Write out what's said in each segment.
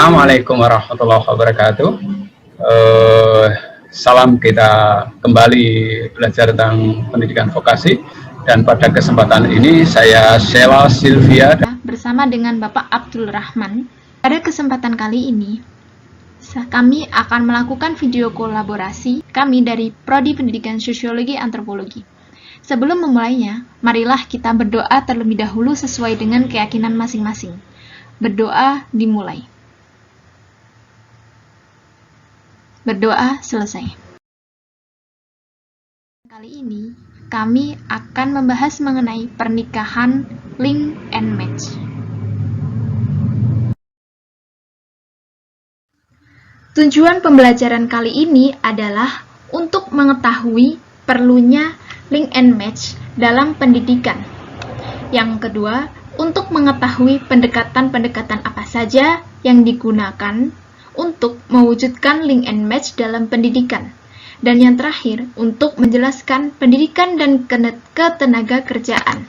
Assalamualaikum warahmatullahi wabarakatuh. Salam, kita kembali belajar tentang pendidikan vokasi, dan pada kesempatan ini saya Sheila Sylvia bersama dengan Bapak Abdul Rahman. Pada kesempatan kali ini kami akan melakukan video kolaborasi kami dari Prodi Pendidikan Sosiologi Antropologi. Sebelum memulainya, marilah kita berdoa terlebih dahulu sesuai dengan keyakinan masing-masing. Berdoa dimulai. Berdoa selesai. Kali ini, kami akan membahas mengenai pernikahan link and match. Tujuan pembelajaran kali ini adalah untuk mengetahui perlunya link and match dalam pendidikan. Yang kedua, untuk mengetahui pendekatan-pendekatan apa saja yang digunakan untuk mewujudkan link and match dalam pendidikan. Dan yang terakhir, untuk menjelaskan pendidikan dan ketenaga kerjaan.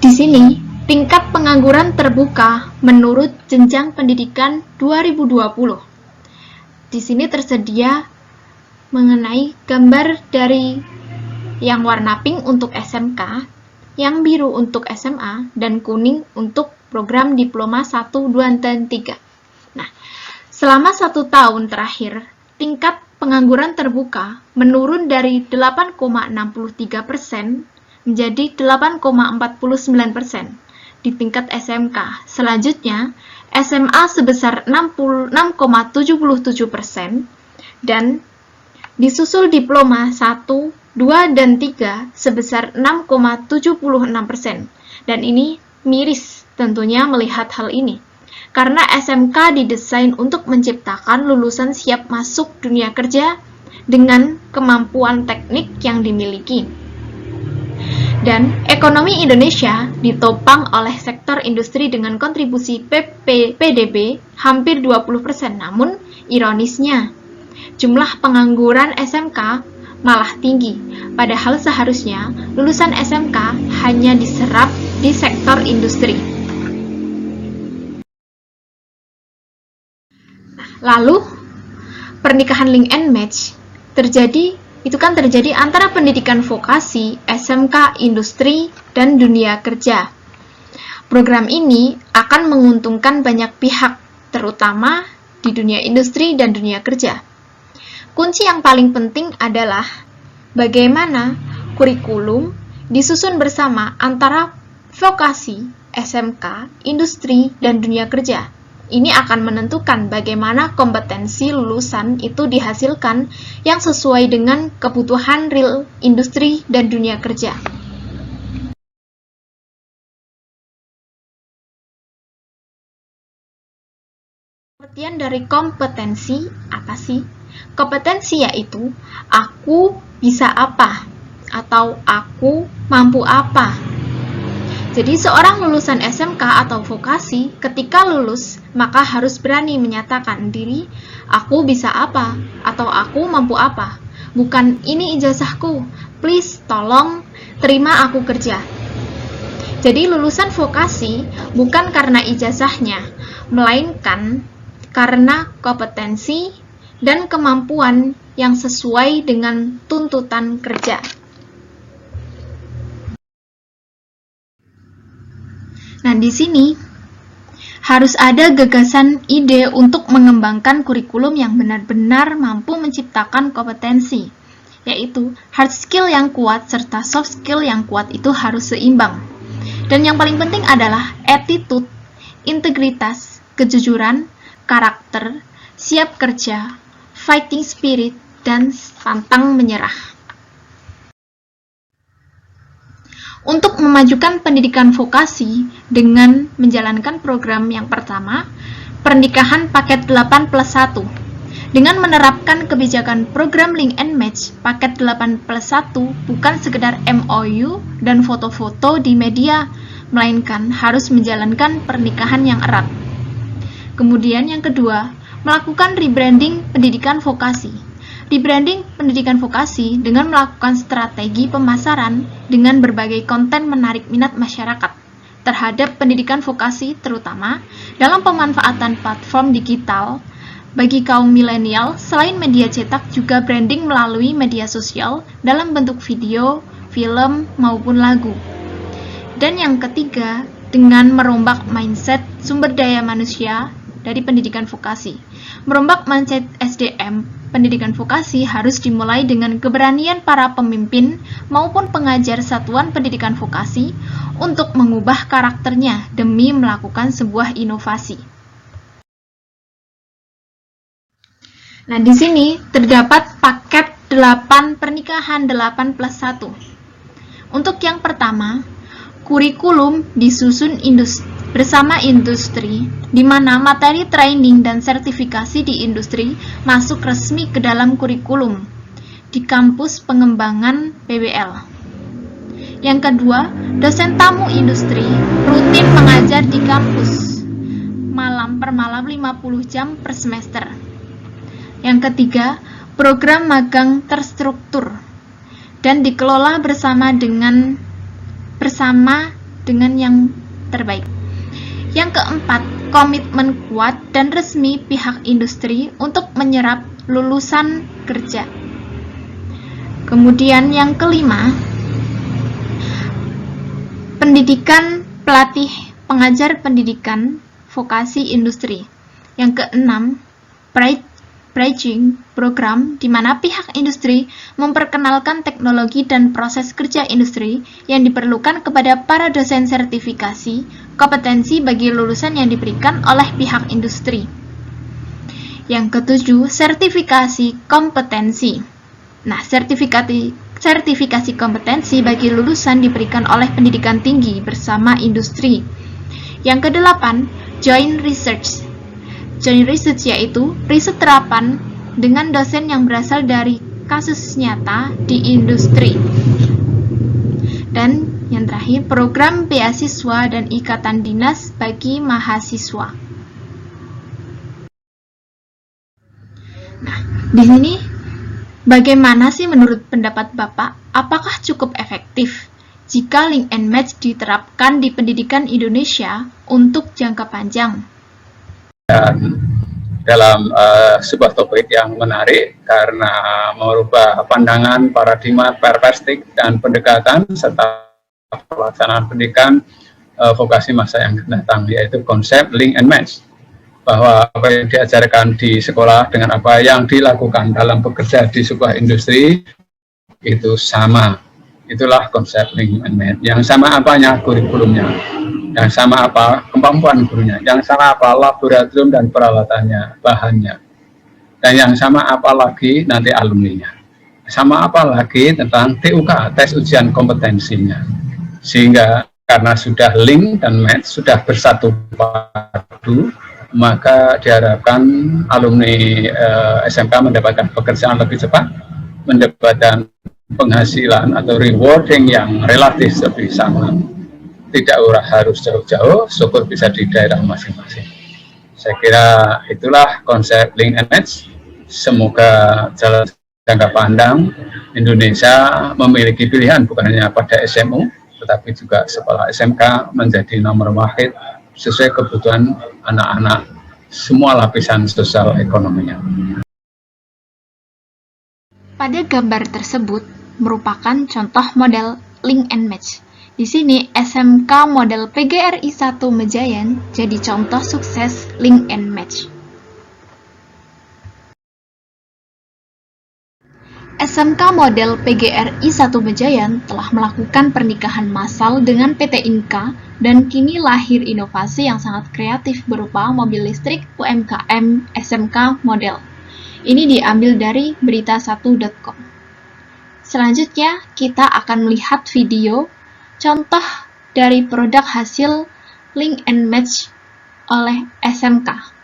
Di sini, tingkat pengangguran terbuka menurut jenjang pendidikan 2020. Di sini tersedia mengenai gambar dari yang warna pink untuk SMK, yang biru untuk SMA, dan kuning untuk program diploma 1, 2, dan 3. Nah, selama 1 tahun terakhir, tingkat pengangguran terbuka menurun dari 8,63% menjadi 8,49% di tingkat SMK. Selanjutnya, SMA sebesar 66,77% dan disusul diploma 1, 2, dan 3 sebesar 6,76%. Dan ini miris tentunya melihat hal ini. Karena SMK didesain untuk menciptakan lulusan siap masuk dunia kerja dengan kemampuan teknik yang dimiliki. Dan ekonomi Indonesia ditopang oleh sektor industri dengan kontribusi PDB hampir 20%. Namun, ironisnya, jumlah pengangguran SMK malah tinggi, padahal seharusnya lulusan SMK hanya diserap di sektor industri. Lalu, pernikahan link and match terjadi antara pendidikan vokasi, SMK, industri, dan dunia kerja. Program ini akan menguntungkan banyak pihak, terutama di dunia industri dan dunia kerja. Kunci yang paling penting adalah bagaimana kurikulum disusun bersama antara vokasi, SMK, industri, dan dunia kerja. Ini akan menentukan bagaimana kompetensi lulusan itu dihasilkan yang sesuai dengan kebutuhan real industri dan dunia kerja. Pengertian dari kompetensi apa sih? Kompetensi yaitu aku bisa apa atau aku mampu apa. Jadi seorang lulusan SMK atau vokasi ketika lulus maka harus berani menyatakan diri aku bisa apa atau aku mampu apa. Bukan ini ijazahku, please tolong terima aku kerja. Jadi lulusan vokasi bukan karena ijazahnya, melainkan karena kompetensi dan kemampuan yang sesuai dengan tuntutan kerja. Nah, di sini harus ada gagasan ide untuk mengembangkan kurikulum yang benar-benar mampu menciptakan kompetensi, yaitu hard skill yang kuat serta soft skill yang kuat itu harus seimbang. Dan yang paling penting adalah attitude, integritas, kejujuran, karakter, siap kerja, fighting spirit, dan pantang menyerah. Untuk memajukan pendidikan vokasi dengan menjalankan program yang pertama, pernikahan paket 8+1. Dengan menerapkan kebijakan program link and match, paket 8+1 bukan sekedar MOU dan foto-foto di media, melainkan harus menjalankan pernikahan yang erat. Kemudian yang kedua, melakukan rebranding pendidikan vokasi. Rebranding pendidikan vokasi dengan melakukan strategi pemasaran dengan berbagai konten menarik minat masyarakat terhadap pendidikan vokasi, terutama dalam pemanfaatan platform digital bagi kaum milenial. Selain media cetak, juga branding melalui media sosial dalam bentuk video, film, maupun lagu. Dan yang ketiga, dengan merombak mindset sumber daya manusia dari pendidikan vokasi. Merombak mindset SDM pendidikan vokasi harus dimulai dengan keberanian para pemimpin maupun pengajar satuan pendidikan vokasi untuk mengubah karakternya demi melakukan sebuah inovasi. Nah, di sini terdapat paket 8 pernikahan 8+1. Untuk yang pertama, kurikulum disusun bersama industri, di mana materi training dan sertifikasi di industri masuk resmi ke dalam kurikulum di kampus pengembangan PBL. Yang kedua, dosen tamu industri rutin mengajar di kampus malam per malam 50 jam per semester. Yang ketiga, program magang terstruktur dan dikelola bersama dengan yang terbaik. Yang keempat, komitmen kuat dan resmi pihak industri untuk menyerap lulusan kerja. Kemudian yang kelima, pendidikan pelatih pengajar pendidikan vokasi industri. Yang keenam, bridging program di mana pihak industri memperkenalkan teknologi dan proses kerja industri yang diperlukan kepada para dosen sertifikasi kompetensi bagi lulusan yang diberikan oleh pihak industri. Yang ketujuh, sertifikasi kompetensi. Nah, sertifikasi kompetensi bagi lulusan diberikan oleh pendidikan tinggi bersama industri. Yang kedelapan, joint research. Joint research yaitu riset terapan dengan dosen yang berasal dari kasus nyata di industri. Dan yang terakhir, program beasiswa dan ikatan dinas bagi mahasiswa. Nah, di sini bagaimana sih menurut pendapat Bapak? Apakah cukup efektif jika link and match diterapkan di pendidikan Indonesia untuk jangka panjang? Dan dalam sebuah topik yang menarik karena merubah pandangan, paradigma, perspektif, dan pendekatan serta pelaksanaan pendidikan vokasi masa yang datang, yaitu konsep link and match, bahwa apa yang diajarkan di sekolah dengan apa yang dilakukan dalam bekerja di sebuah industri itu sama. Itulah konsep link and match. Yang sama apanya? Kurikulumnya. Yang sama apa? Kemampuan gurunya. Yang sama apa? Laboratorium dan peralatannya, bahannya. Dan yang sama apa lagi? Nanti alumninya. Sama apa lagi? Tentang TUK, tes ujian kompetensinya. Sehingga karena sudah link dan match, sudah bersatu padu, maka diharapkan alumni SMK mendapatkan pekerjaan lebih cepat, mendapatkan penghasilan atau rewarding yang relatif lebih sama. Tidak harus jauh-jauh, syukur bisa di daerah masing-masing. Saya kira itulah konsep link and match. Semoga jalan jangka pandang Indonesia memiliki pilihan bukan hanya pada SMU, tetapi juga sekolah SMK menjadi nomor wahid sesuai kebutuhan anak-anak semua lapisan sosial ekonominya. Pada gambar tersebut merupakan contoh model link and match. Di sini SMK model PGRI 1 Mejayan jadi contoh sukses link and match. SMK model PGRI 1 Mejayan telah melakukan pernikahan massal dengan PT Inka dan kini lahir inovasi yang sangat kreatif berupa mobil listrik UMKM SMK model. Ini diambil dari berita1.com. Selanjutnya kita akan melihat video contoh dari produk hasil link and match oleh SMK.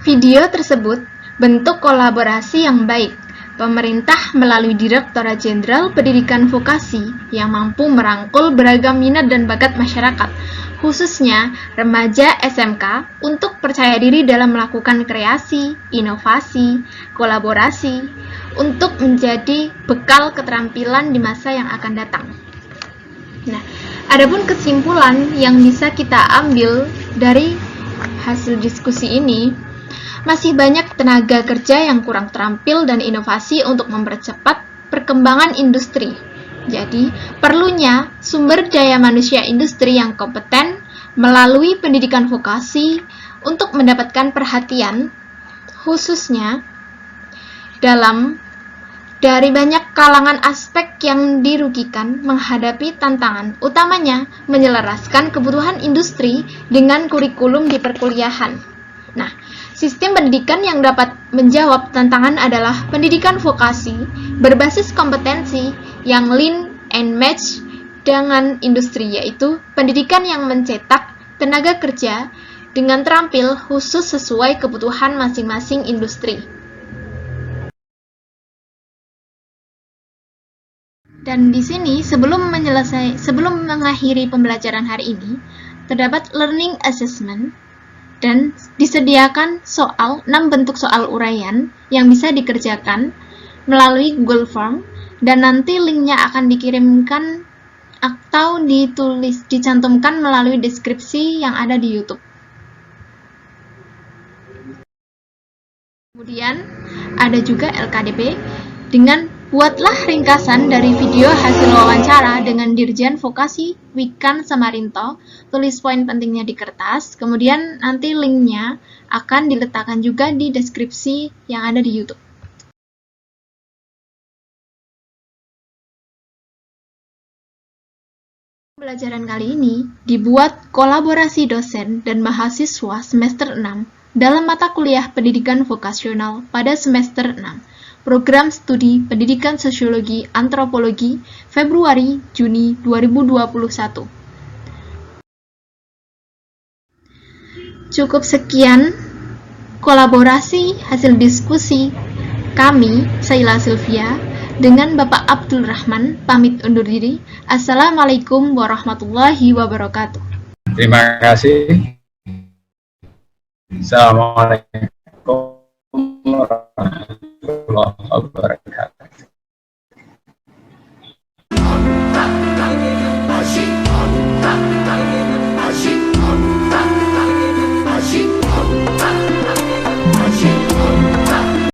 Video tersebut bentuk kolaborasi yang baik. Pemerintah melalui Direktorat Jenderal Pendidikan Vokasi yang mampu merangkul beragam minat dan bakat masyarakat, khususnya remaja SMK, untuk percaya diri dalam melakukan kreasi, inovasi, kolaborasi, untuk menjadi bekal keterampilan di masa yang akan datang. Nah, adapun kesimpulan yang bisa kita ambil dari hasil diskusi ini, masih banyak tenaga kerja yang kurang terampil dan inovasi untuk mempercepat perkembangan industri. Jadi, perlunya sumber daya manusia industri yang kompeten melalui pendidikan vokasi untuk mendapatkan perhatian, khususnya dari banyak kalangan aspek yang dirugikan menghadapi tantangan, utamanya menyelaraskan kebutuhan industri dengan kurikulum di perkuliahan. Nah, sistem pendidikan yang dapat menjawab tantangan adalah pendidikan vokasi berbasis kompetensi yang lean and match dengan industri, yaitu pendidikan yang mencetak tenaga kerja dengan terampil khusus sesuai kebutuhan masing-masing industri. Dan di sini sebelum mengakhiri pembelajaran hari ini, terdapat learning assessment dan disediakan 6 bentuk soal uraian yang bisa dikerjakan melalui Google Form, dan nanti linknya akan dikirimkan atau dicantumkan melalui deskripsi yang ada di YouTube. Kemudian ada juga LKDP dengan buatlah ringkasan dari video hasil wawancara dengan Dirjen Vokasi Wikan Samarinto, tulis poin pentingnya di kertas, kemudian nanti linknya akan diletakkan juga di deskripsi yang ada di YouTube. Pembelajaran kali ini dibuat kolaborasi dosen dan mahasiswa semester 6 dalam mata kuliah pendidikan vokasional pada semester 6. Program Studi Pendidikan Sosiologi Antropologi Februari-Juni 2021. Cukup sekian kolaborasi hasil diskusi kami, Saila Sylvia, dengan Bapak Abdul Rahman, pamit undur diri. Assalamualaikum warahmatullahi wabarakatuh. Terima kasih. Assalamualaikum warahmatullahi wabarakatuh.